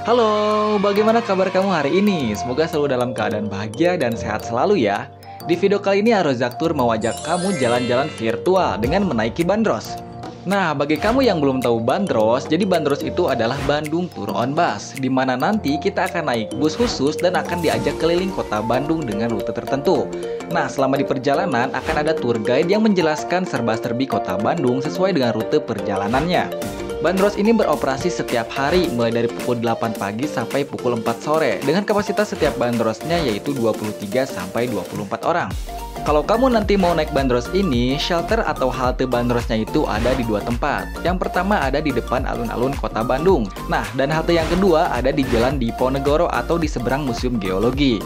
Halo, bagaimana kabar kamu hari ini? Semoga selalu dalam keadaan bahagia dan sehat selalu ya. Di video kali ini Arozak Tour mau ajak kamu jalan-jalan virtual dengan menaiki bandros. Nah, bagi kamu yang belum tahu bandros, jadi bandros itu adalah Bandung Tour on Bus, di mana nanti kita akan naik bus khusus dan akan diajak keliling kota Bandung dengan rute tertentu. Nah, selama di perjalanan akan ada tour guide yang menjelaskan serba-serbi kota Bandung sesuai dengan rute perjalanannya. Bandros ini beroperasi setiap hari mulai dari pukul 8 pagi sampai pukul 4 sore dengan kapasitas setiap bandrosnya yaitu 23 sampai 24 orang. Kalau kamu nanti mau naik bandros ini, shelter atau halte bandrosnya itu ada di dua tempat. Yang pertama ada di depan alun-alun kota Bandung. Nah, dan halte yang kedua ada di Jalan Diponegoro atau di seberang Museum Geologi.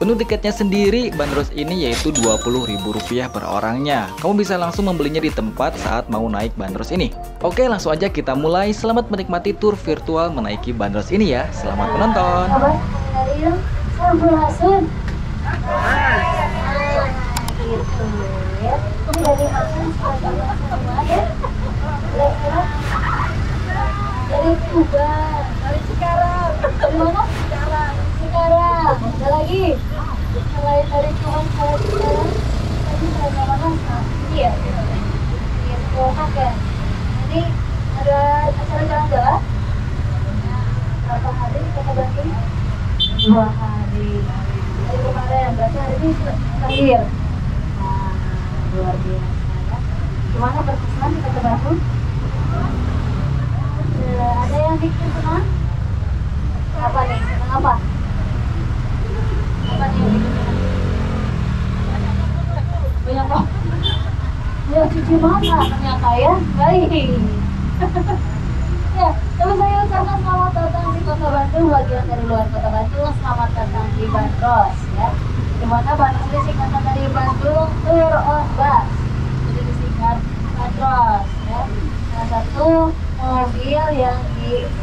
Untuk tiketnya sendiri, bandros ini yaitu Rp20.000 per orangnya. Kamu bisa langsung membelinya di tempat saat mau naik bandros ini. Oke, langsung aja kita mulai. Selamat menikmati tour virtual menaiki bandros ini ya. Selamat menonton. Dari Tuban, dari Cikarang, dari mana? Cikarang, ada lagi. Selain dari Tuban, kalau Cikarang, tadi dari mana? Iya, iya, Sekolah ya. Ini ada acara jalan-jalan. Berapa hari kita Bandung? 2 hari. Dari kemarin, berarti hari ini terakhir. Nah, luar biasa ya. Gimana berkesan di Kota Bandung? Ada yang bikin senang? Apa nih? Senang apa? Apa nih yang bikin senang? Banyak loh. Ya cuci mata ternyata ya. Baik. Ya, terus saya ucapkan selamat datang di Kota Bandung. Bagi yang dari luar Kota Bandung, selamat datang di Bandros ya. Dimana Bandros ini singkatan dari Bandung Tour on Bus. Jadi disingkat Bandros ya. Salah satu mobil yang dipegang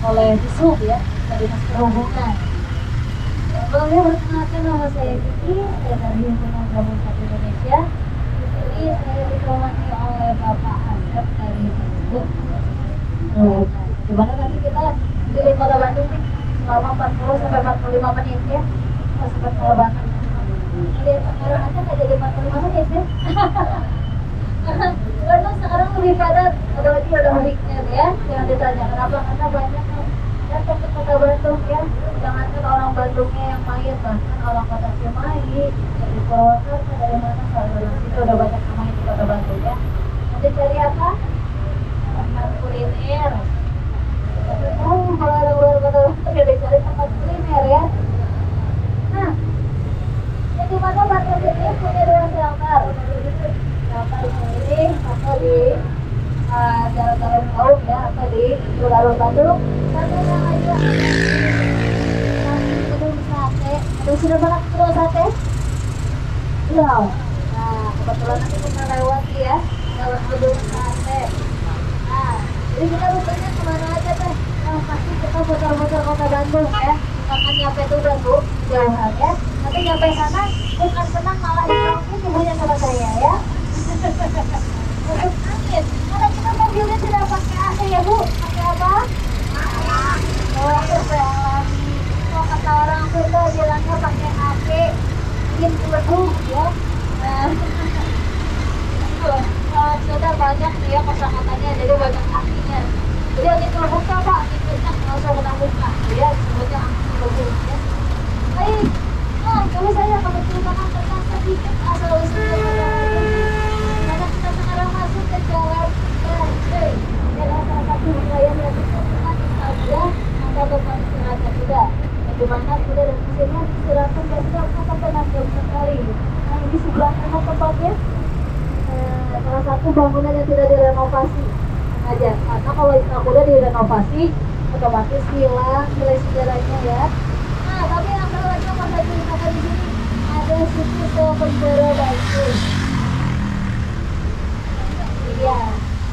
oleh Disub ya, dari Dinas Perhubungan. Boleh perkenalkan, nama saya Kiki, saya dari Himpunan Gabungan Indonesia. Jadi saya ditemani oleh Bapak Asep dari Disub. Dimana nanti kita di Kota Bandung selama 40 sampai 45 menit ya, sempat Bandung. Jadi sekarang aja nggak jadi 45 menit ya. Bandung sekarang lebih padat, apalagi ada weekend ya. Jangan ditanya kenapa, karena banyak yang datang ke Kota Bandung ya. Jangankan orang Bandungnya yang main, bahkan orang Kota Cimahi, dari Purwakarta, dari mana kalau itu udah banyak yang main di Kota Bandung ya. Nanti cari apa? Tempat kuliner. Kalau ada luar Kota Bandung ya dicari tempat kuliner ya. Nah, yang dimana Bandung ini punya 2 shelter. Shelter ini atau di jalan-jalan kaum ya, atau di alun-alun Bandung. Satu yang aja gedung sate. Aduh, sudah pernah ke gedung sate? Belum. Nah, kebetulan nanti kita lewati ya, lewat gedung sate. Nah, jadi kita rutenya kemana aja teh? Nah, pasti kita putar-putar Kota Bandung ya. Akan nyampe Tuban bu, jauhan ya. Nanti nyampe sana bukan senang malah dipanggil ibunya sama saya ya. Untuk angin, karena kita mobilnya tidak pakai AC ya bu, pakai apa? Oh, pakai alami. Kalau kata orang Sunda bilangnya pakai AC, ingin berhubung ya. Sudah banyak nih ya kosakatanya, jadi banyak artinya. Jadi angin terbuka pak, anginnya nggak usah buka, ya sebutnya angin terbuka ya. Baik, nah kalau saya akan menceritakan tentang sedikit asal usulnya karena kita sekarang masuk ke jalan Bandung dan salah satu wilayah yang ditemukan saja ada tempat istirahatnya kuda, bagaimana kuda dan mesinnya istirahatkan dan setiap tenang sekali. Nah ini sebelah kanan tempatnya salah satu bangunan yang tidak direnovasi aja, karena kalau istilah kuda direnovasi otomatis hilang nilai sejarahnya ya. Nah tapi yang lagi apa saja yang ada di sini, ada situs penjara Batu. Iya,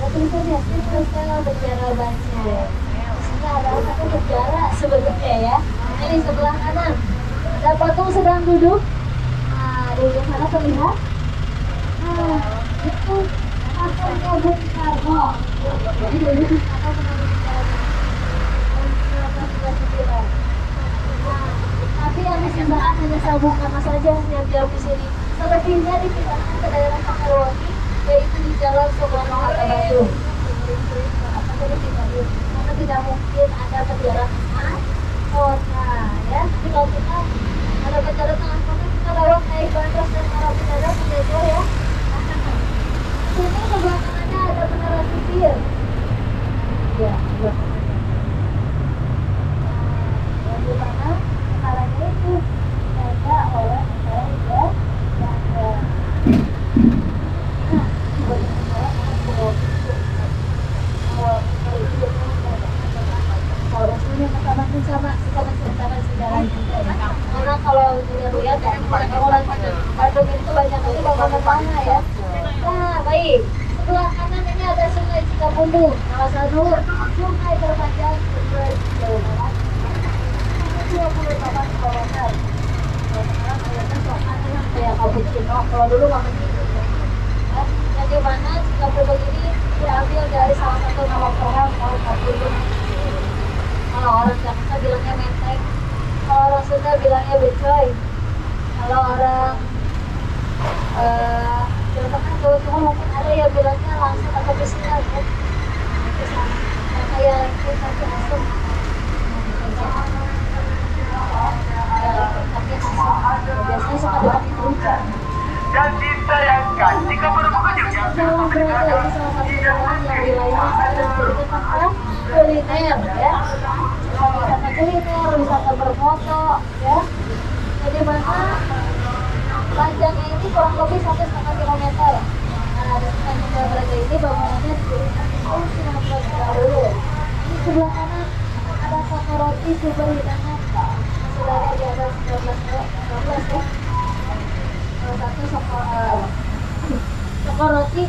tulisannya situs penjara Batu. Ini adalah satu penjara sebetulnya ya. Ini sebelah kanan ada patung sedang duduk. Nah di ujung sana terlihat. Nah itu patung Bung Karno. Jadi dulu Bung Karno Bung Karno saja yang diam di sini. Selebihnya dipindahkan ke daerah Pakalewangi, yaitu di Jalan Soekarno Hatta Bandung. Karena tidak mungkin ada ke daerah tengah kota, ya. Jadi kalau kita ada ke daerah tengah kota, kita lewat naik bandros dan Narapidana menjajah ya. Sini sebelah kanannya ada menara sipir. Ya, sebelah kanan. Yang di mana menaranya itu ada oleh negara ya. Karena kalau dilihat bangunan Bandung itu banyak lagi bangunan lama ya. Nah baik, sebelah kanan ini ada Sungai Cikapundung, salah satu sungai terpanjang di Jawa Barat. 28 kilometer. Sekarang kayaknya soalnya kayak cappuccino. Kalau dulu makan gitu ya. Yang di mana Cikapundung ini diambil dari salah satu nama pohon Capundung. Kalau orang Jakarta bilangnya menteng, kalau orang Sunda bilangnya becoy, kalau orang Jawa Tengah Jawa Timur mungkin ada yang bilangnya langsung atau pesilat ya. Yang kayak lengkeng kaki asem. Biasanya suka dipakai rujak. Dan disayangkan jika berkunjungnya Jalan berada di salah satu jalan yang wilayahnya sangat menjadi tempat kuliner ya. Wisata kuliner, wisata berfoto ya. Jadi mana panjangnya ini kurang lebih 1,5 kilometer. Nah, di sepanjang jalan berada ini bangunannya didirikan tahun 19 dulu. Di sebelah kanan ada toko roti sumber hidangan. Sudah ada di atas 19 ya. Salah satu toko roti,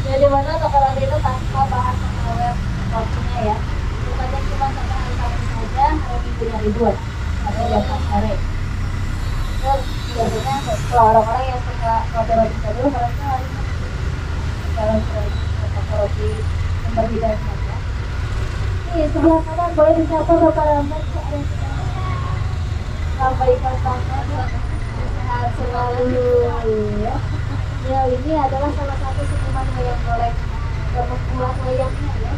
jadi mana toko roti itu tanpa bahan pengawet rotinya ya. Bukannya cuma toko hari Kamis saja, hari Minggunya ribuan atau jam sore. Terus biasanya kalau orang-orang yang suka roti-roti dulu mereka hari jalan ke toko roti sumber hidangan ya. Nih sebelah kanan boleh disapa Bapak Rahmat, lambaikan tangan sehat selalu ya. Ya ini adalah salah satu seniman wayang golek yang membuat wayangnya ya.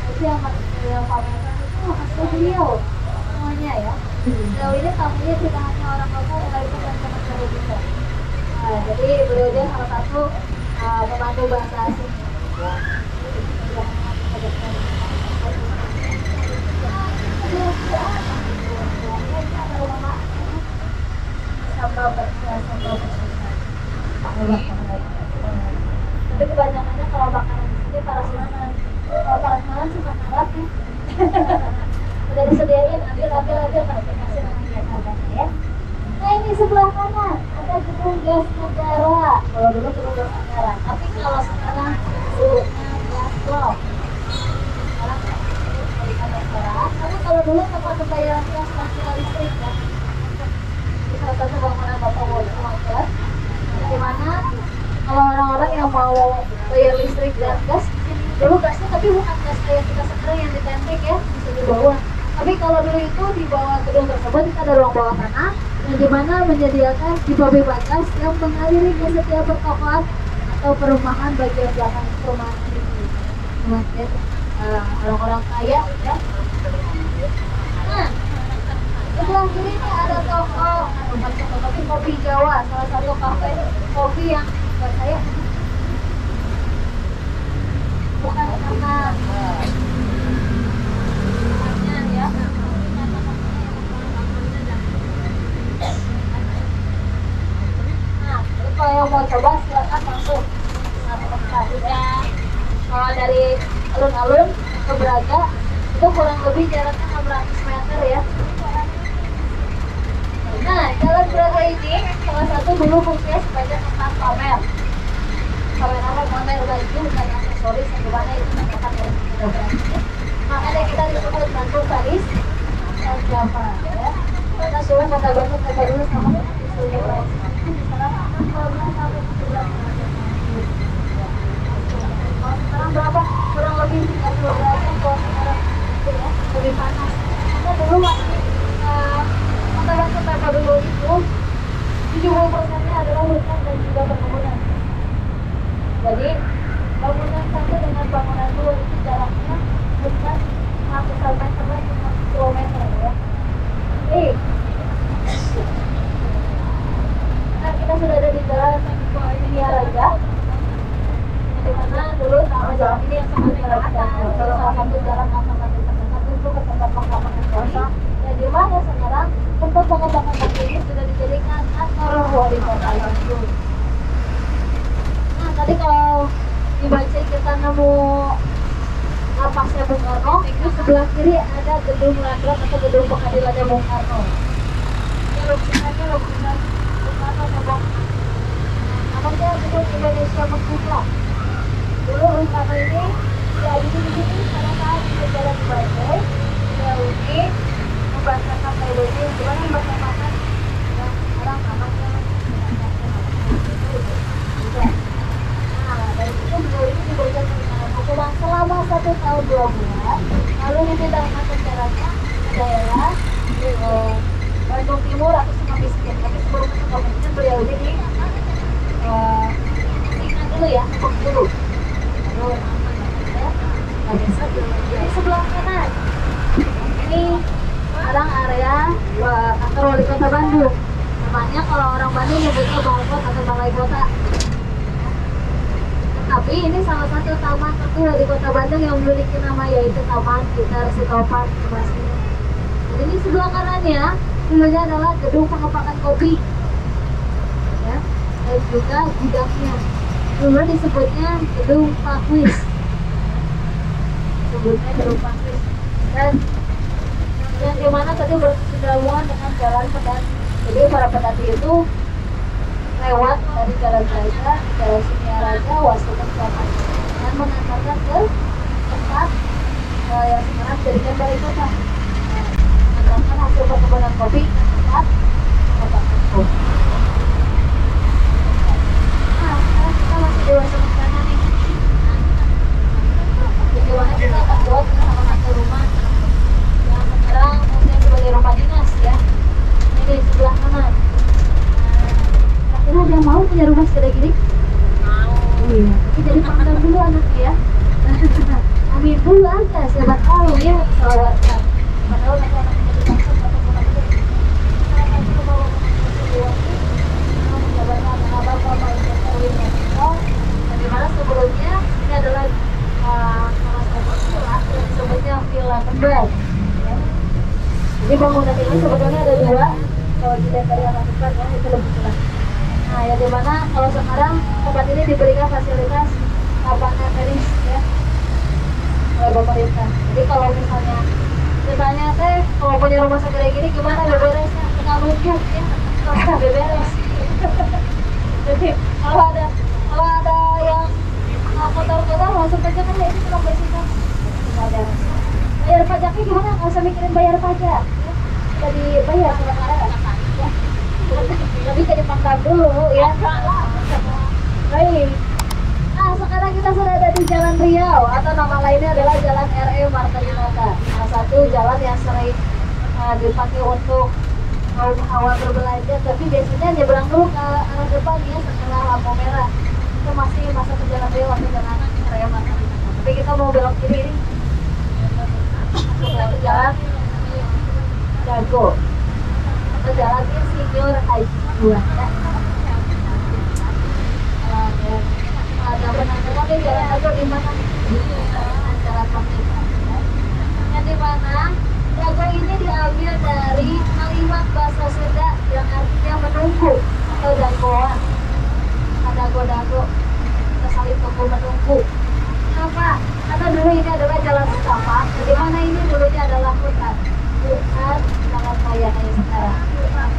Jadi yang pameran itu hasil beliau semuanya ya. Beliau ini tamunya tidak hanya orang lokal melainkan mancanegara juga. Nah jadi beliau dia salah satu pemandu bahasa asing. Tapi kebanyakannya kalau makanan di sini prasmanan. Kalau prasmanan cuma ngarap ya. Udah disediain, ambil kasih ya. Nah ini sebelah kanan ada gedung gas negara. Kalau dulu gedung gas negara, tapi kalau sekarang sebutnya gas blok. Sekarang berikan restoran. Karena kalau dulu tempat pembayaran gas masih listrik ya. Di salah satu bangunan Bapak Wali Gas, di mana kalau orang-orang yang mau bayar listrik dan gas, dulu gasnya tapi bukan gas kayak kita sekarang yang ditenteng ya, bisa dibawa. Tapi kalau dulu itu di bawah gedung tersebut kita ada ruang bawah tanah, yang dimana menyediakan pipa gas yang mengaliri ke setiap pertokoan atau perumahan bagian belakang perumahan ini. Kemudian orang-orang kaya ya. Nah, sebelah kiri ini ada toko, bukan toko tapi kopi Jawa, salah satu kafe kopi yang buat saya bukan karena ya. Nah, jadi kalau yang mau coba silakan langsung kalau dari alun-alun ke Braga itu kurang lebih jaraknya 600 meter ya. Nah, Jalan Braga ini salah satu dulu fungsinya sebagai tempat pamer. Pamer apa? Pamer baju dan aksesoris yang dimana itu merupakan dari Braga. Makanya kita disebut Bandung Paris dan Java ya. Karena sudah kata Bandung kata dulu sama seluruh Paris. Sekarang 12 sampai 17 kalau sekarang berapa? Kurang lebih 30 derajat kalau sekarang ya, lebih panas. Karena dulu masih kota Bandung dulu itu 90% adalah hutan dan juga perkebunan. Jadi bangunan satu dengan bangunan dua itu jaraknya bukan ratusan meter, cuma kilometer ya. Oke. Nah, kita sudah ada di jalan Dunia Raja, di mana dulu nama jalan ini yang sangat terkenal, salah satu jalan alternatif terdekat untuk ke tempat pengembangan kota, yang di mana sekarang tempat pengembangan kota ini sudah dijadikan kantor wali kota Bandung. Nah, tadi kalau dibaca kita nemu lapasnya Bung Karno, di sebelah kiri ada gedung Landrat atau gedung pengadilannya Bung Karno. Ini lukisannya lukisan Bung Karno coba. Namanya gedung Indonesia Merdeka. Dulu Bung Karno ini diadili di sini pada saat berjalan di Bandung. Ini membacakan PBB, gimana membacakan yang orang namanya. Dari itu beliau ini diberikan hukuman selama 1 tahun 2 bulan, lalu dipindahkan penjaranya ke daerah Bandung Timur atau Sukamiskin. Tapi sebelum ke Sukamiskin beliau ini diingat dulu ya, tepuk dulu. Lalu di sebelah kanan ini sekarang area kantor wali kota Bandung. Namanya kalau orang Bandung nyebutnya Balkot atau Balai Kota. Tapi ini salah satu taman tertua di kota Bandung yang memiliki nama yaitu Taman Gitar Sitopan Kebasnya. Dan ini sebelah kanannya dulunya adalah gedung pengepakan kopi, ya, dan juga gudangnya. Dulu disebutnya gedung Pakwis, sebutnya gedung Pakwis. Dan yang dimana tadi bersinggungan dengan jalan pedati. Jadi para pedati itu lewat dari Jalan Raja, Jalan Dunia Raja, Wasuta Selatan, dan mengantarkan ke tempat yang sekarang jadikan balai kota. Mengantarkan hasil perkebunan kopi ke tempat kota kopi. Nah, sekarang kita masih di Wasuta Selatan nih. Bagaimana kita akan buat sama satu rumah yang sekarang mungkin sebagai rumah dinas ya. Ini di sebelah kanan. Kira ada yang mau punya rumah segede gini? Mau. Iya, tapi jadi pandang dulu anaknya ya. Amin dulu aja, siapa tahu ya selawatkan. Padahal nanti anaknya dipaksa atau pulang ke salah satu pembawa kedua ini menjabatkan abang Bapak Jokowi Noto. Dan dimana sebelumnya ini adalah salah satu villa yang disebutnya Villa Kembar. Ya. Jadi bangunan ini sebetulnya ada dua. Kalau dilihat dari arah depan ya, itu lebih jelas. Nah, ya dimana kalau sekarang tempat ini diberikan fasilitas lapangan tenis ya oleh pemerintah. Jadi kalau misalnya teh kalau punya rumah segede gini gimana beberesnya? Tinggal nunjuk ya, nggak beberes. Jadi kalau ada yang kotor-kotor langsung aja kan ya itu tukang bersihkan. Tinggal beres. Bayar pajaknya gimana? Nggak usah mikirin bayar pajak. Ya. Sudah dibayar sekarang ya. Tapi jadi pangkat dulu ya. Baik. Nah, sekarang kita sudah ada di Jalan Riau atau nama lainnya adalah Jalan R.E. Marta. Salah satu jalan yang sering dipakai untuk kaum hawa berbelanja. Tapi biasanya nyebrang dulu ke arah depan ya setelah lampu merah. Itu masih masuk ke Jalan Riau atau Jalan R.E. Marta. Tapi kita mau belok kiri ini. Masuk ke Jalan Dago. Jalan Insinyur Haji Dua ya. Ada penanggungan di Jalan Dago di mana? Jalan Merdeka. Yang di mana Dago ini diambil dari kalimat bahasa Sunda yang artinya menunggu atau dagoan. Dago-dago kita saling tunggu menunggu. Kenapa? Karena dulu ini adalah jalan setapak. Di mana ini dulunya adalah hutan. Hutan sangat kaya kayak sekarang.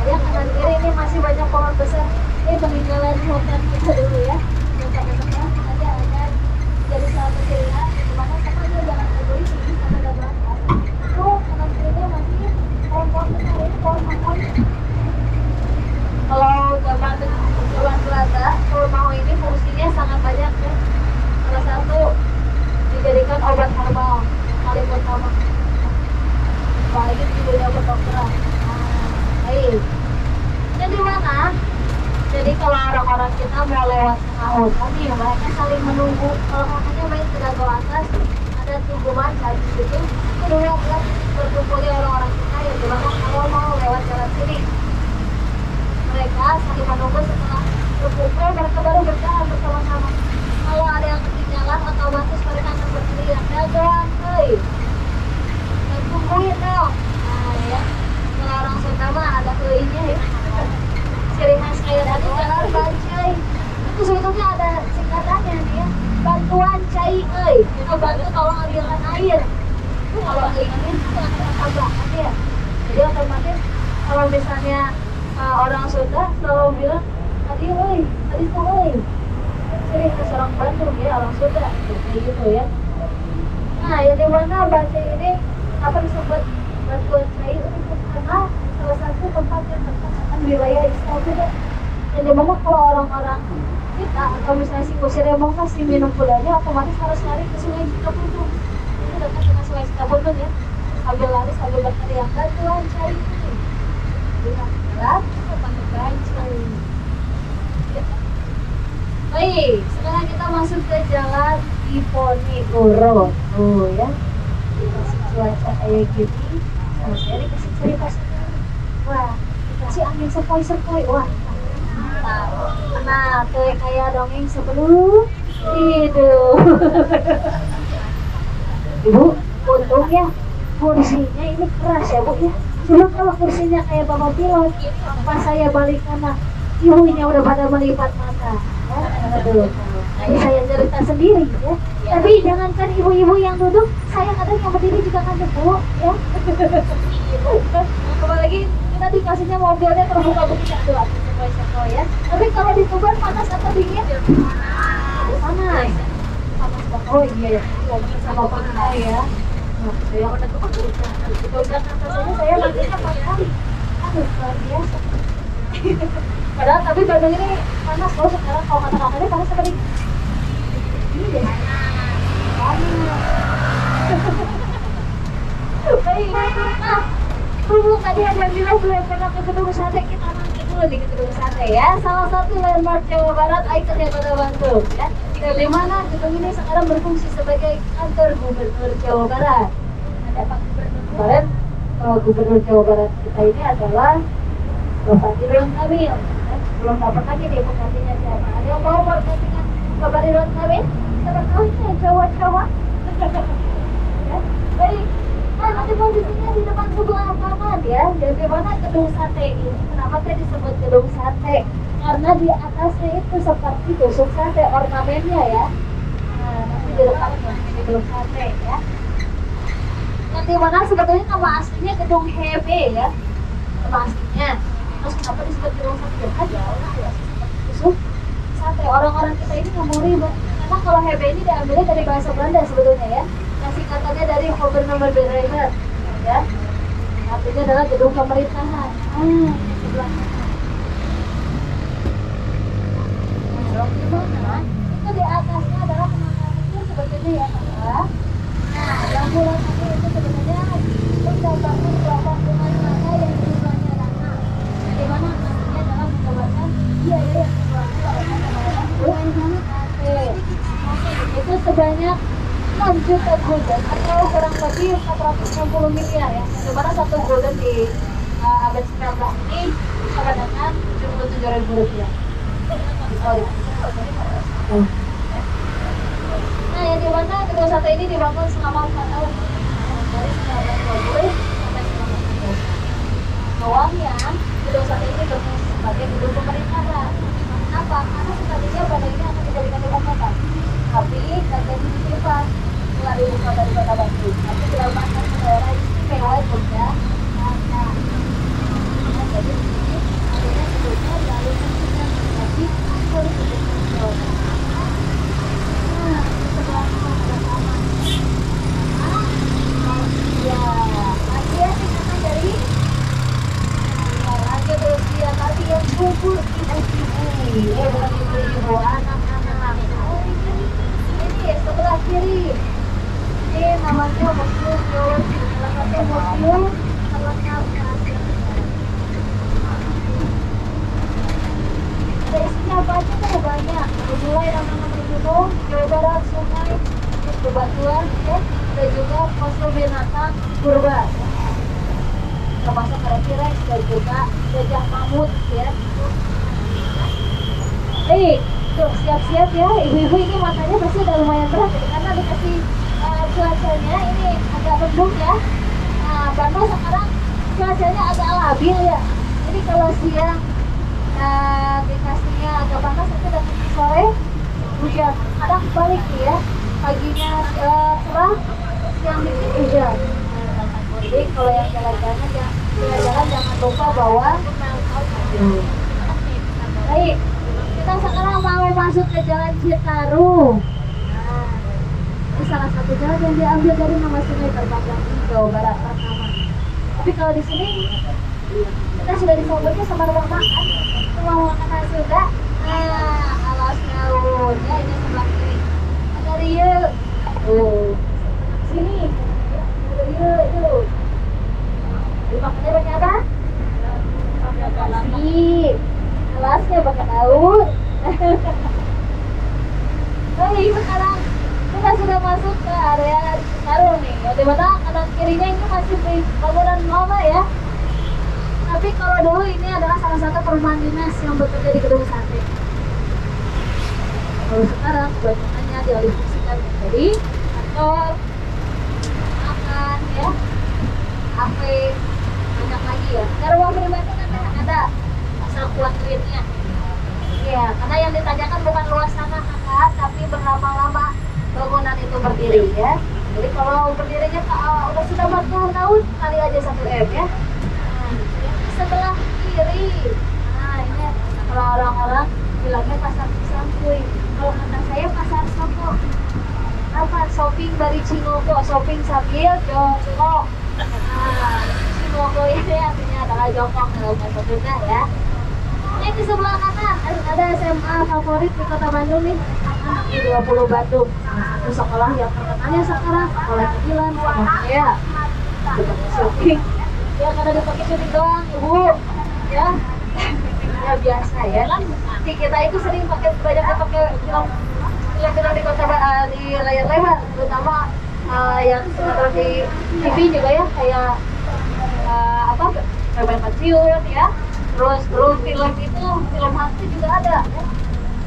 Ya kanan kiri ini masih banyak pohon besar. Ini peninggalan hutan kita dulu ya. Dan sampai sekarang nanti akan jadi salah satu ciri khas di mana sepanjang jalan Dago ini sampai ke belakang. Itu kanan kirinya masih pohon-pohon besar ini pohon mangrove. Kalau zaman Belanda, kalau mau ini fungsinya sangat banyak ya. Salah satu dijadikan obat herbal paling pertama. Apalagi di dunia kedokteran. Baik. Dan di mana Jadi kalau orang-orang kita mau lewat tengah hutan nih, mereka saling menunggu. Kalau katanya main ke dago atas, ada tungguan dari situ. Kedua belah berkumpulnya orang-orang kita yang dimana kalau mau lewat jalan sini. Mereka saling menunggu setelah berkumpul, mereka baru berjalan bersama-sama. Kalau ada yang ketinggalan, otomatis mereka akan berteriak, dagoan, hei, dan tungguin dong. Nah ya, kalau orang Sunda mah ada hei-nya ya. Ciri khas kayak tadi jalan bancai. Itu sebetulnya ada singkatannya nih ya. Bantuan cai euy. Itu bantu tolong ambilkan air. Itu kalau ini tambahan ya. Jadi otomatis kalau misalnya orang Sunda selalu bilang tadi euy, tadi tuh euy. Ciri khas orang Bandung ya, orang Sunda kayak gitu ya. Nah, yang dimana bancai ini apa disebut bantuan cai itu karena salah satu tempat yang terkenal wilayah Islam juga. Yang dimana kalau orang-orang kita atau misalnya si kusir yang mau kasih minum gulanya otomatis harus lari ke sungai Cikapundung. Itu dekat dengan sungai Cikapundung ya. Sambil lari sambil berteriak bantuan cai ini. Bilang berat, bantuan cai. Baik, sekarang kita masuk ke jalan Diponegoro. Oh ya, dikasih cuaca kayak gini. Nah, saya dikasih cerita sendiri. Wah, dikasih angin sepoi-sepoi. Wah, mantap. Nah, tuh kayak dongeng sebelum tidur. Ibu, untung ya kursinya ini keras ya Bu ya. Cuma kalau kursinya kayak bapak pilot, pas saya balik kanan, ibunya udah pada melipat mata. Ya, aduh. Ini saya cerita sendiri ya. Tapi jangankan ibu-ibu yang duduk, saya kadang yang berdiri juga ngantuk Bu ya. Apalagi kita dikasihnya mobilnya terbuka begitu, aduh aku sepoi-sepoi ya. Tapi kalau di Tuban panas atau dingin? Panas. Panas banget. Oh iya ya, sama pantai ya. Nah, saya udah tuh di Jakarta saja saya mandinya 4 kali. Aduh, luar biasa. Padahal tapi Bandung ini panas loh sekarang, kalau kata kakaknya panas apa dingin? Ini deh. Baik, nah, berhubung tadi ada yang bilang belum pernah ke Gedung Sate, kita mampir dulu di Gedung Sate ya. Salah satu landmark Jawa Barat, ikonnya Kota Bandung ya. Di mana gedung ini sekarang berfungsi sebagai kantor Gubernur Jawa Barat. Ada Pak Gubernur kemarin, Gubernur Jawa Barat kita ini adalah Bapak Ridwan Kamil. Belum dapat lagi nih penggantinya siapa. Ada yang mau penggantinya Bapak Ridwan Kamil? Siapa tahu ini Jawa-Jawa. Ya, baik. Nah, nanti posisinya di depan sebelah kanan ya. Jadi mana gedung sate ini? Kenapa saya disebut gedung sate? Karena di atasnya itu seperti tusuk sate ornamennya ya. Nah, nanti di depannya gedung sate ya. Nanti mana sebetulnya nama aslinya gedung Hebe ya. Nama aslinya. Terus kenapa disebut gedung sate? Ya jauh lah ya. Seperti tusuk sate. Orang-orang kita ini nggak mau ribet. Karena kalau Hebe ini diambilnya dari bahasa Belanda sebetulnya ya. Singkatannya dari Gubernur Bedrijver ya. Artinya adalah gedung pemerintahan. Sebelah kanan. Itu di atasnya adalah penangkaran kecil sebetulnya ya Pak. Nah, yang bulan satu itu sebenarnya mendapatkan kelompok rumah tangga yang jumlahnya ada 6. Di mana artinya adalah mendapatkan biaya yang dikeluarkan oleh masyarakat. Itu sebanyak 6 juta gulden atau kurang lebih 460 miliar ya. Dimana satu gulden di abad 19 ini sama dengan 77.000 rupiah. Nah, yang dimana gedung sate ini dibangun selama 4 tahun dari 1920 sampai 1930. Awalnya gedung sate ini berfungsi sebagai gedung pemerintahan. Kenapa? Karena tadinya pada ini akan dijadikan ibu kota. Tapi terjadi kesibukan setelah ibu kota di Kota Bandung. Tapi dilakukan ke daerah istimewa Jogja. Nah, jadi ini akhirnya sebutnya dialihkan menjadi kantor Gubernur Jawa Barat. Nah, sebelah kanan ada taman. Ya, lagi ya singkatan dari lanjut usia tadi yang gugur ibu-ibu. Ya, bukan ibu-ibu, anak-anak. Ini sebelah kiri. Ini namanya Museum Geologi. Salah satu museum terletak di Asia Tenggara. juga fossil binatang purba, termasuk T-Rex dan juga gajah mamut ya. Tuh siap-siap ya, ibu-ibu ini matanya pasti udah lumayan berat ya, karena dikasih cuacanya ini agak mendung ya. Nah, Bandung sekarang cuacanya agak labil ya. Jadi kalau siang dikasihnya agak panas, nanti dan sore hujan. Kadang balik ya, paginya cerah, siang dikit hujan. Jadi kalau yang jalan-jalan jangan lupa bawa. Baik, kita sekarang mau masuk ke Jalan Citarum. Nah, ini salah satu jalan yang diambil dari nama sungai terpanjang di Jawa Barat pertama. Tapi kalau di sini kita sudah disambutnya sama rumah makan. Rumah makan sudah. Alas daun ya, ini sebelah kiri. Ada Rio. Sini. Ada Rio itu. Dimakannya pakai apa? Pakai nasi. Alasnya pakai daun. Baik, sekarang kita sudah masuk ke area Citarum nih. Ya, dimana kanan kirinya ini masih bangunan lama ya. Tapi kalau dulu ini adalah salah satu perumahan dinas yang bekerja di gedung sate. Kalau sekarang kebanyakannya dialihfungsikan menjadi kantor, makan ya, kafe, banyak lagi ya. Ada ruang pribadi kan ada asal kuat duitnya. Ya, karena yang ditanyakan bukan luas tanah kakak, tapi berapa lama bangunan itu berdiri ya. Jadi kalau berdirinya udah sudah 40 tahun, kali aja 1 M ya. Sebelah kiri, nah ini kalau orang-orang bilangnya pasar Cisangkuy, kalau kata saya pasar Soko. Apa? Shopping dari Cinoko, shopping sambil jongkok. Nah, Cinoko ini artinya adalah jongkok dalam bahasa Sunda ya. Ini di sebelah kanan ada SMA favorit di Kota Bandung nih, di 20 Bandung. Satu sekolah yang terkenalnya sekarang sekolah kecilan sama saya. Shopping. Ya karena dipakai syuting doang ibu ya. Ya biasa ya kan, kita itu sering pakai banyak film di kota di layar lebar, terutama yang sinetron di TV juga ya, kayak Bebek Pensiun ya, terus film itu film hantu juga ada ya.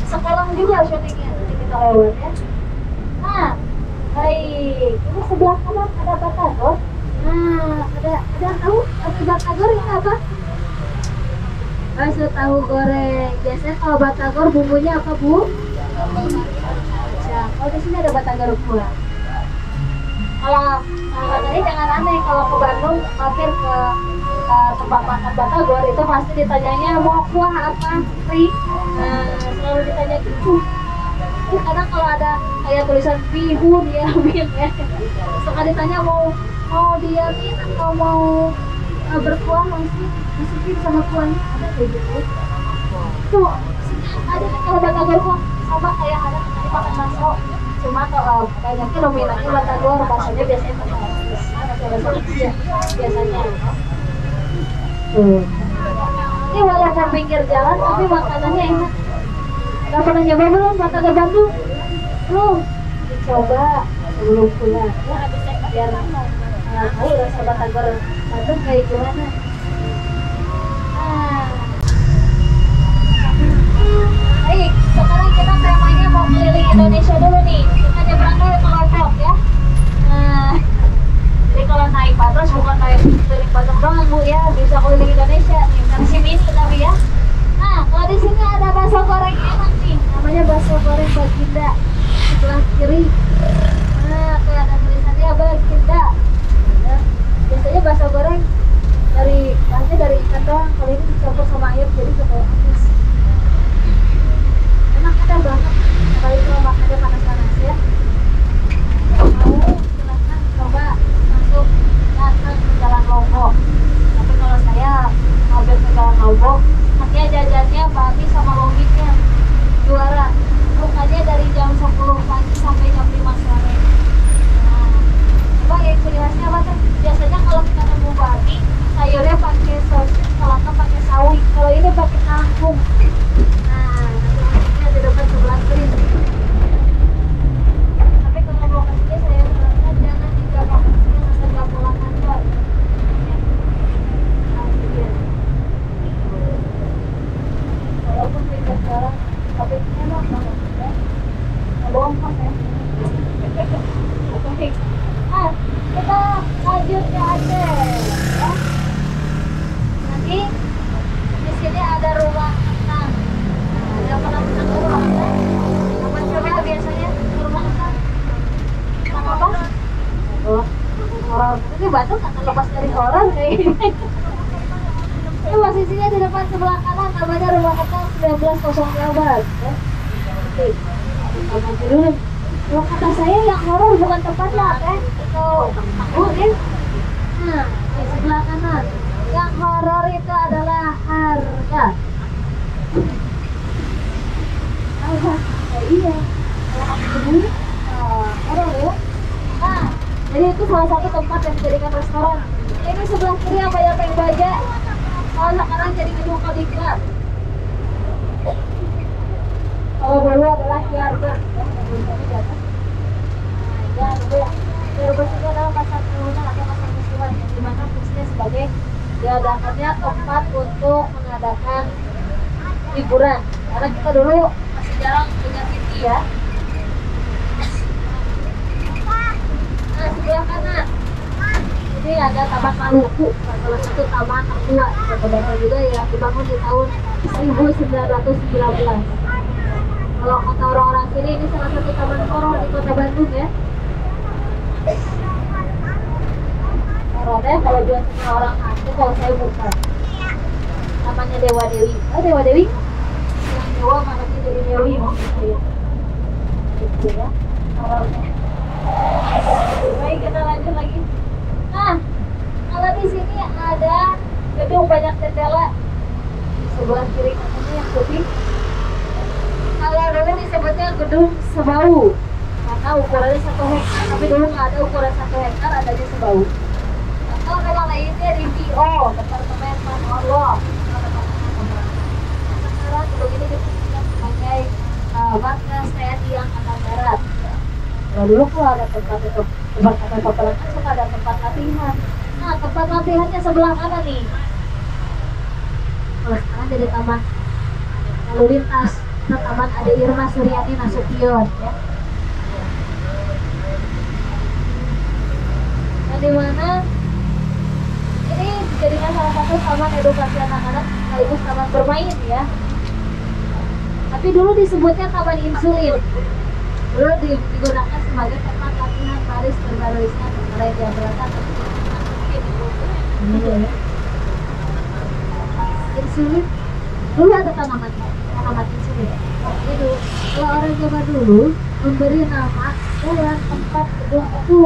Sekarang juga syutingnya kita lewat ya. Nah baik, ini sebelah kanan ada Batagor. Nah, ada tahu Batagor ini apa? Bakso tahu goreng. Biasanya kalau Batagor bumbunya apa, Bu? Kalau di sini ada Batagor kuah. Kalau tadi jangan aneh, kalau ke Bandung mampir ke tempat makan Batagor itu pasti ditanyanya mau kuah apa, Pri? Nah, selalu ditanya gitu. Kadang kalau ada kayak tulisan bihun ya, ya. Suka ditanya mau diamin atau mau berkuah, masukin sama kuahnya, ada kayak gitu. Tuh, ada kalau Batagor kuah sama kayak ada tadi makan bakso, cuma kalau banyaknya dominannya Batagor, baksonya biasanya pakai lapis, ya biasanya. Ini walaupun pinggir jalan tapi makanannya enak. Gak pernah nyoba belum Batagor Bandung? Belum? Dicoba sebelum pulang ya, biar tahu rasa Batagor Bandung kayak gimana. Baik, sekarang kita temanya mau keliling Indonesia dulu nih. Kita nyebrang dulu ke Lombok ya. Nah, jadi kalau naik Bandros bukan naik keliling Bandung doang Bu ya, bisa keliling Indonesia nih, versi mini tapi ya. Nah, kalau di sini ada bakso goreng enak nih, namanya bakso goreng Baginda. Sebelah kiri, nah kayak ada tulisannya Baginda. Ya, biasanya bakso goreng bahannya dari ikan doang, kalau ini dicampur sama air jadi kayak amis. Enak kan banget, apalagi kalau makannya panas-panas ya. Mau silahkan coba masuk datang ke Jalan Lombok. Tapi kalau saya mampir ke Jalan Lombok, nanti jajannya bakmi sama lobiknya juara. Bukanya dari jam 10 pagi sampai jam 5 sore. Nah, coba yang ciri lanjut ke Aceh ya. Nanti di sini ada rumah kentang. Nah, ada pernah kentang rumah kentang? Apa coba biasanya rumah kentang? Kentang apa? Oh, orang ini Bandung akan lepas dari orang kayak gini. Ini posisinya di depan sebelah kanan, namanya rumah kentang 1908 ya. Oke, kita dulu. Kalau kata saya yang horor bukan tempatnya kan? Atau mungkin? Nah, di sebelah kanan. Yang horor itu adalah harga. Harga? Iya. Ini horor ya. Nah, jadi itu salah satu tempat yang dijadikan restoran. Ini sebelah kiri yang banyak yang baja. Kalau sekarang jadi gedung Kodiklat. Kalau dulu adalah Kiarga. Ya, Kiarga itu adalah pasar tahunan atau pasar musiman yang dimana fungsinya sebagai diadakannya tempat untuk mengadakan hiburan. Karena kita dulu masih jarang punya TV ya. Nah, sebelah kanan ini ada Taman Maluku, salah satu taman tertua sebenarnya juga yang dibangun di tahun 1919. Kalau kata orang-orang sini ini salah satu taman horor di kota Bandung ya. Horornya kalau jual sama orang hantu, kalau saya bukan. Namanya Dewa Dewi. Oh, Dewa Dewi? Yang Dewa malamnya jadi Dewi maksudnya ya. Gitu ya. Horornya. Baik, kita lanjut lagi. Nah, kalau di sini ada gedung banyak jendela. Sebelah kiri kanannya yang putih. Kalau dulu disebutnya gedung sebau karena ukurannya 1 hektar, tapi dulu nggak ada ukuran 1 hektar, adanya sebau. Atau nama lainnya DPO, Departemen Panolog. Sekarang gedung ini difungsikan sebagai markas TNI Angkatan Darat. Kalau dulu kalau ada tempat itu kebakaran peperangan suka ada tempat latihan. Nah, tempat latihannya sebelah kanan nih. Kalau sekarang jadi taman lalu lintas. Taman ada Irma Suryani Nasution ya. Nah, di mana ini dijadikan salah satu taman edukasi anak-anak sekaligus taman bermain ya. Tapi dulu disebutnya Taman Insulin. Dulu digunakan sebagai tempat latihan baris berbariskan antara yang berantak. Insulin dulu ada tanaman insulin. Jadi kalau orang zaman dulu memberi nama jalan tempat gedung itu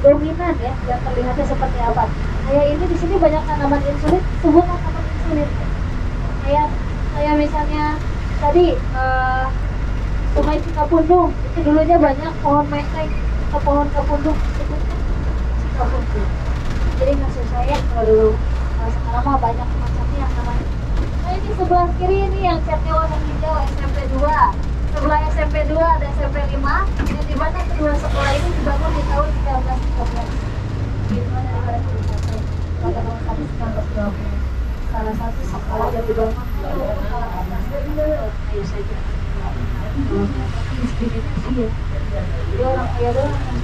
dominan ya, yang terlihatnya seperti apa. Kayak ini di sini banyak tanaman insulin, sebutlah taman insulin. Kayak misalnya tadi Sungai Cikapundung, itu dulunya banyak pohon menteng atau pohon kapundung, sebutnya Cikapundung. Jadi nggak susah ya kalau dulu. Kalau sekarang mah banyak macamnya yang namanya. Nah, ini sebelah kiri ini yang catnya warna hijau SMP 2. Sebelah SMP 2 ada SMP 5, yang di mana kedua sekolah ini dibangun di tahun 1913. Di mana daripada cerita pada tahun 1920. Salah satu sekolah yang dibangun ayo saja. Diskriminasi ya. Jadi orang kaya doang yang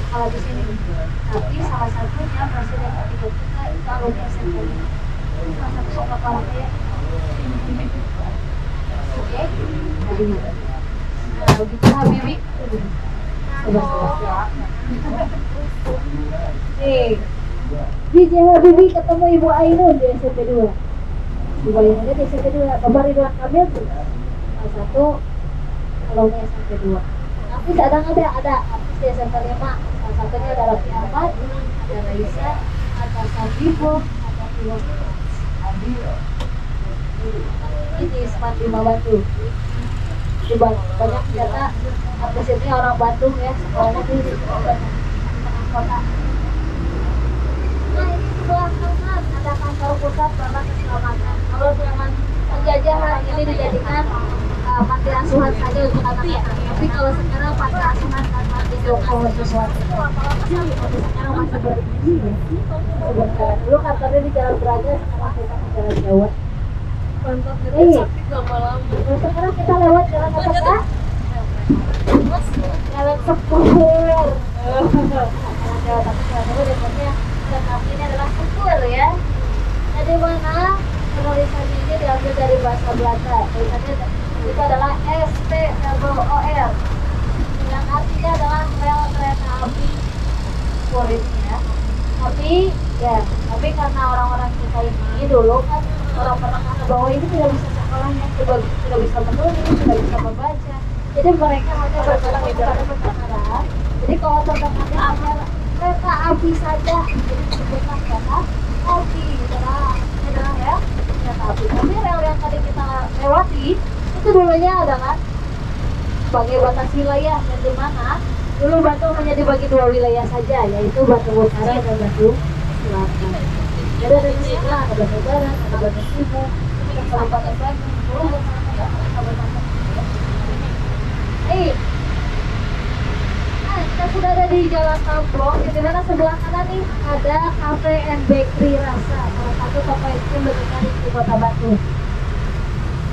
kalau di sini. Tapi salah satunya presiden ketiga kita itu alumni SMP. Salah satu sekolah orang kaya. Oke, nah begitu Habibie. Nih, DJ Habibie ketemu Ibu Ainun di SMP 2. Dibayang aja di SMP 2. Bapak Ridwan Kamil tuh salah satu alumni SMP 2. Artis ada artis di SMP 5. Salah satunya ada Raffi Ahmad, ada Raisa, ada Sandibo, ada Tio. Ini Isman Bima Bandung. Di banyak ternyata artis ini orang Bandung ya, sekolahnya di kota. Nah, ini sebelah kanan ada kantor pusat Badan Keselamatan. Kalau zaman penjajahan ini dijadikan panti asuhan saja untuk anak-anak. Tapi kalau sekarang panti asuhan dan panti joko sesuatu. Tapi sekarang masih berdiri ya. Sebentar. Dulu kantornya di Jalan Braga, sekarang kita ke Jalan Jawa. Sekarang kita lewat jalan apa kak? Jalan Sepur. Jalan Jawa, tapi jalan Jawa depannya di mana penulisannya ini diambil dari bahasa Belanda. Tulisannya itu adalah STLOR yang artinya adalah rel kereta api spur ini ya. Tapi karena orang-orang kita ini dulu kan orang menengah ke bawah ini tidak bisa sekolahnya, tidak bisa menulis, tidak bisa membaca. Jadi mereka hanya bergerak di dalam perjalanan. Jadi kalau terdengarnya hanya kereta api saja, jadi disebutlah kereta api, adalah ya kereta api. Tapi rel yang tadi kita lewati itu dulunya adalah sebagai batas wilayah, dan di mana dulu Bandung hanya dibagi dua wilayah saja, yaitu Bandung Utara dan Bandung Selatan. Jadi ada di sana, ada Bandung Barat, ada Bandung Timur, ada Kabupaten Bandung, ada Kabupaten. Kita sudah ada di Jalan Tamplong, di mana sebelah kanan nih ada Cafe and Bakery Rasa, salah satu toko es krim terbesar di Kota Bandung.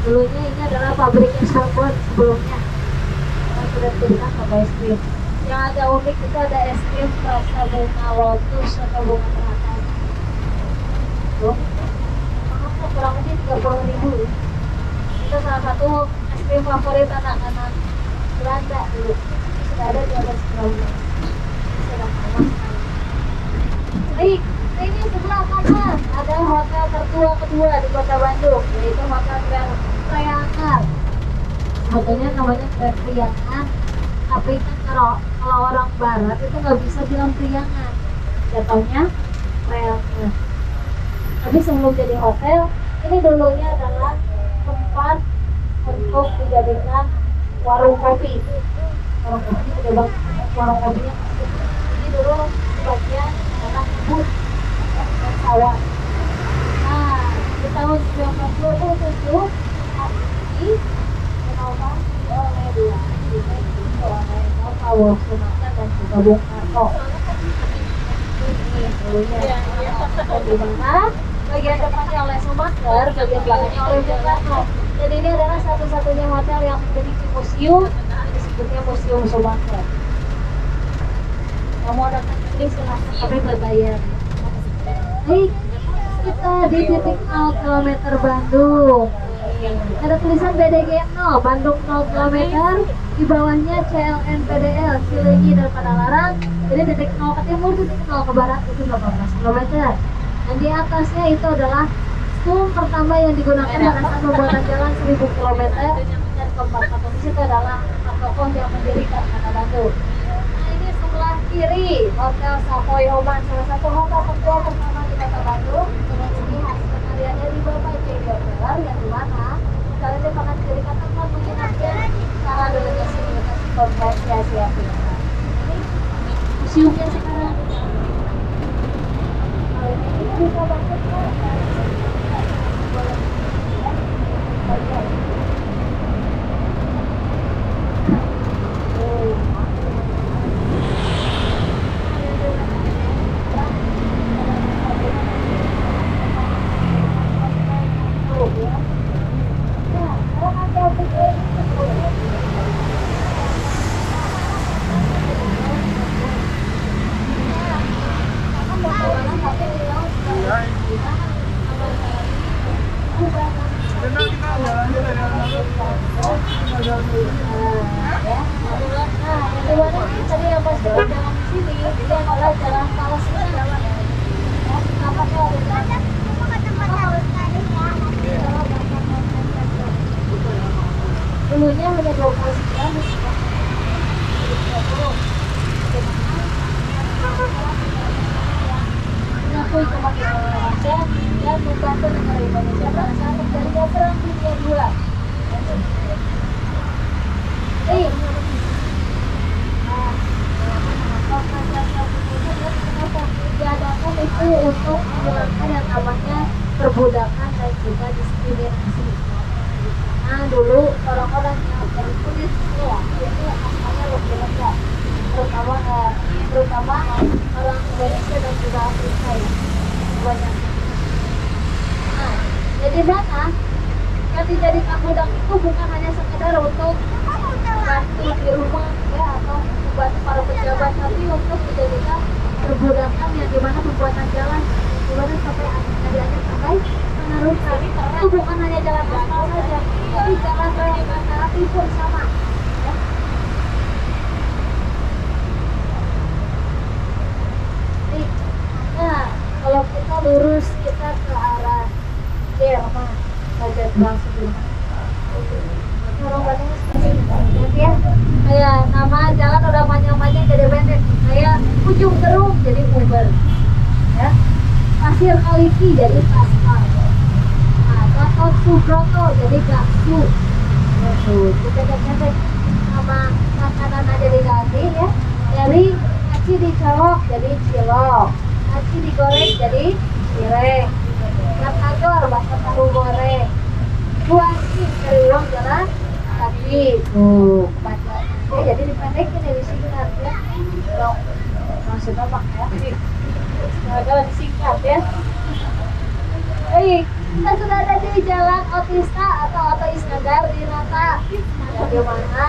Dulunya ini adalah pabriknya Sorbon sebelumnya. Sudah diberikan toko es krim. Yang ada unik itu ada es krim rasa bunga lotus atau bunga teratai. Tuh, mahalnya kurang lebih 30.000 ya. Itu salah satu es krim favorit anak-anak Belanda dulu. Sudah ada di atas Belanda. Sudah lama sekali. Baik, ini sebelah kanan ada hotel tertua kedua di Kota Bandung, yaitu Hotel Triangar. Sebetulnya namanya Priangan, tapi kan kalau orang barat itu nggak bisa bilang Priangan, jatuhnya Priangan. Tapi sebelum jadi hotel, ini dulunya adalah tempat untuk dijadikan warung kopi. Warung kopi gede banget, warung kopinya. Ini dulu sebagian adalah kebun dan sawah. Nah, di tahun 1927 ini direnovasi oleh dua oleh Paul Sumatera dan juga Bung Karno. Ini dulunya. Dan di mana bagian depannya oleh Sumatera, bagian belakangnya oleh Bung Karno. Jadi ini adalah satu-satunya hotel yang memiliki museum, disebutnya Museum Sumatera. Kamu ada ini silahkan, tapi berbayar. Baik, kita di titik 0 km Bandung. Ada tulisan BDG 0, Bandung 0 km, di bawahnya CLN PDL, Cileunyi dan Padalarang. Jadi titik 0 ke timur, titik 0 ke barat itu 18 km. Dan di atasnya itu adalah sum pertama yang digunakan pada saat pembuatan jalan 1000 km, dan keempat itu adalah tokoh yang mendirikan Kota Bandung. Nah, ini sebelah kiri Hotel Savoy Oman, salah satu hotel tertua pertama di Kota Bandung. Ini hasil karyanya di Bapak J. Dover, yang dimana hotel ini pernah dijadikan tempat menginapkan para delegasi konferensi Asia Afrika. Ini museumnya sekarang. Kalau ini bisa banget kan? Dulunya hanya 29 mengakui kemerdekaan Indonesia dan membantu negara Indonesia pada saat terjadinya Perang Dunia II. Diadakan itu untuk menghilangkan yang namanya perbudakan dan juga diskriminasi. Nah, dulu orang-orang yang berkulit hitam itu asalnya lebih rendah, terutama orang Indonesia dan juga Afrika ya, banyak. Nah, jadi mana yang dijadikan budak itu bukan hanya sekedar untuk bantu di rumah ya atau membantu para pejabat, tapi untuk dijadikan perbudakan yang dimana pembuatan jalan, dimana sampai akhirnya sampai aspal saja, tapi jalan rel kereta api pun sama. Ya. Nih, nah kalau kita lurus kita ke arah Jerman, bagian Bang sebelumnya. Orang Bandung seperti itu ya. Kayak nama jalan udah panjang-panjang jadi pendek. Kayak Ujung Gerung jadi Uber. Ya. Pasir Kaliki jadi Pascal. Nah, Gatot Subroto jadi Gaksu. Gitu, pendek-pendek. Sama makanan aja diganti ya. Dari aci dicolok jadi cilok. Aci digoreng jadi cireng. Batagor bakso tahu goreng. Buasi dari uang jalan kaki baca ya, jadi dipendekin ya, disingkat ya. Kalau maksudnya pak ya, kalau disingkat ya. Baik, kita sudah ada di Jalan Otista atau Oto Iskandar di Nata. Di mana?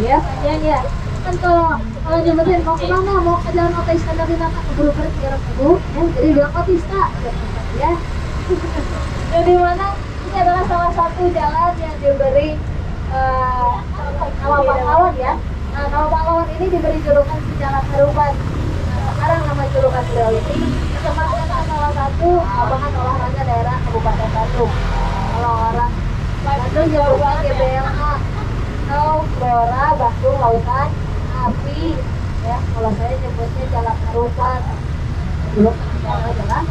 Ya, panjang ya. Kan kalau nyebutin mau kemana, mau ke Jalan Oto Iskandar di Nata, keburu pergi ya, jadi bilang Otista ya. Jadi mana? Ini adalah salah satu jalan yang diberi nama pahlawan ya. Nah, nama pahlawan ini diberi julukan Sejarah Haruban. Nah, sekarang nama julukan beliau ini disebabkan salah satu lapangan olahraga daerah Kabupaten Bandung. Kalau orang Bandung nyebutnya GBLA atau Gelora Bandung Lautan Api ya. Kalau saya nyebutnya Jalan Haruban. Dulu jalan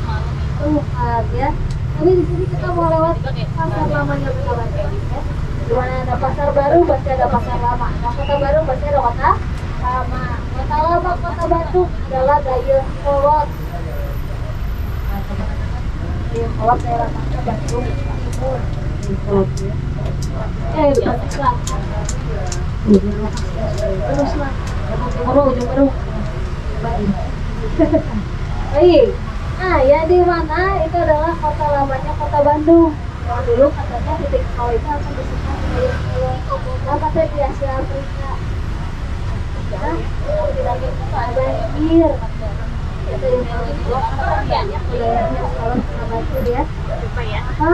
Tuhan ya. Tapi di sini kita mau lewat pasar lamanya Kota Bandung ya. Di mana ada pasar baru, pasti ada pasar lama. Nah, Kota Baru pasti ada kota lama. Kota lama Kota Bandung adalah Dayeuh Kolot. Nah, teman-teman, Dayeuh Kolot daerah mana Bandung Timur. Kolot ya. Bukan selatan. Terus lah. Ujung baru. Baik. Baik. Nah, ya di mana itu adalah kota lamanya Kota Bandung. Kalau dulu katanya titik nol itu akan disebut sebagai kota katanya di Asia Afrika. Ya, tidak ada banjir. Itu yang paling banyak wilayahnya kalau Bandung ya. Apa?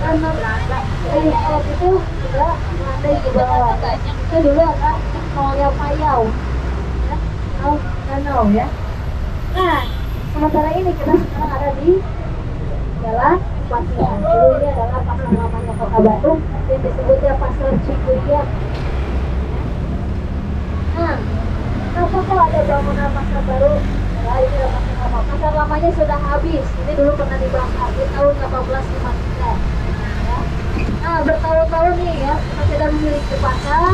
Karena kalau itu juga ada di bawah. Itu dulu ada nolnya Payau. Ya, Danau ya. Nah, sementara ini kita sekarang ada di Jalan Pasiran. Dulu ini adalah pasar lamanya Kota Bandung yang disebutnya Pasar Cikuyang. Nah, kenapa kok ada bangunan pasar baru? Nah, ini adalah pasar lama. Pasar lamanya sudah habis. Ini dulu pernah dibakar di tahun 1853. Ya. Nah, bertahun-tahun nih ya, kita tidak memiliki pasar.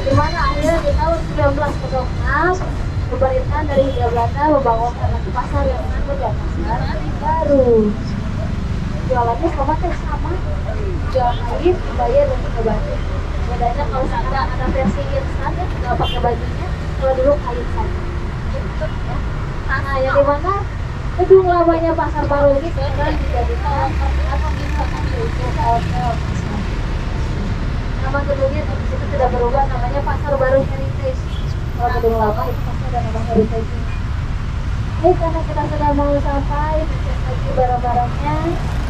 Di mana akhirnya di tahun 1906 pemerintahan dari Hindia Belanda membangunkan lagi pasar yang namanya Pasar Baru. Jualannya sama sama, jual kain, bayar dan pakai baju. Bedanya kalau sekarang ada versi instan ya, nggak pakai bajunya, kalau dulu kain saja. Ya. Nah, yang di mana gedung lamanya Pasar Baru ini sekarang dijadikan atau misalkan untuk hotel. Nama gedungnya di situ tidak berubah, namanya Pasar Baru Heritage. Kalau gedung lama itu pasti ada nama heritage. Karena kita sudah mau sampai, dicek lagi barang-barangnya.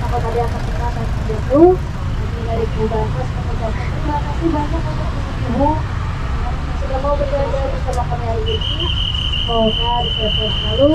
Apa tadi akan kita akan itu dari Kubangkos mengucapkan terima kasih banyak untuk ibu yang sudah mau berbelanja bersama kami hari ini. Semoga disehat selalu.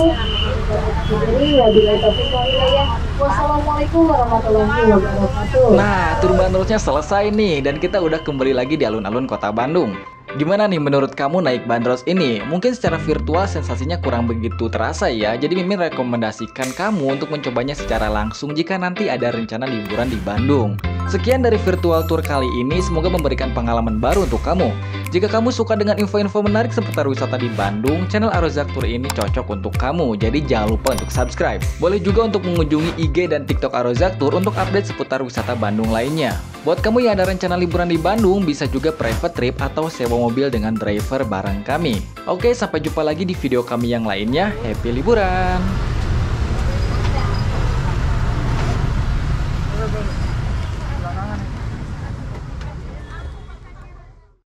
Wabillahi taufiq wal hidayah. Wassalamualaikum warahmatullahi wabarakatuh. Nah, tur bandrosnya selesai nih dan kita udah kembali lagi di alun-alun Kota Bandung. Gimana nih menurut kamu naik bandros ini? Mungkin secara virtual sensasinya kurang begitu terasa ya. Jadi Mimin rekomendasikan kamu untuk mencobanya secara langsung jika nanti ada rencana liburan di Bandung. Sekian dari virtual tour kali ini, semoga memberikan pengalaman baru untuk kamu. Jika kamu suka dengan info-info menarik seputar wisata di Bandung, channel Arozak Tour ini cocok untuk kamu. Jadi jangan lupa untuk subscribe. Boleh juga untuk mengunjungi IG dan TikTok Arozak Tour untuk update seputar wisata Bandung lainnya. Buat kamu yang ada rencana liburan di Bandung, bisa juga private trip atau sewa mobil dengan driver bareng kami. Oke, sampai jumpa lagi di video kami yang lainnya. Happy liburan!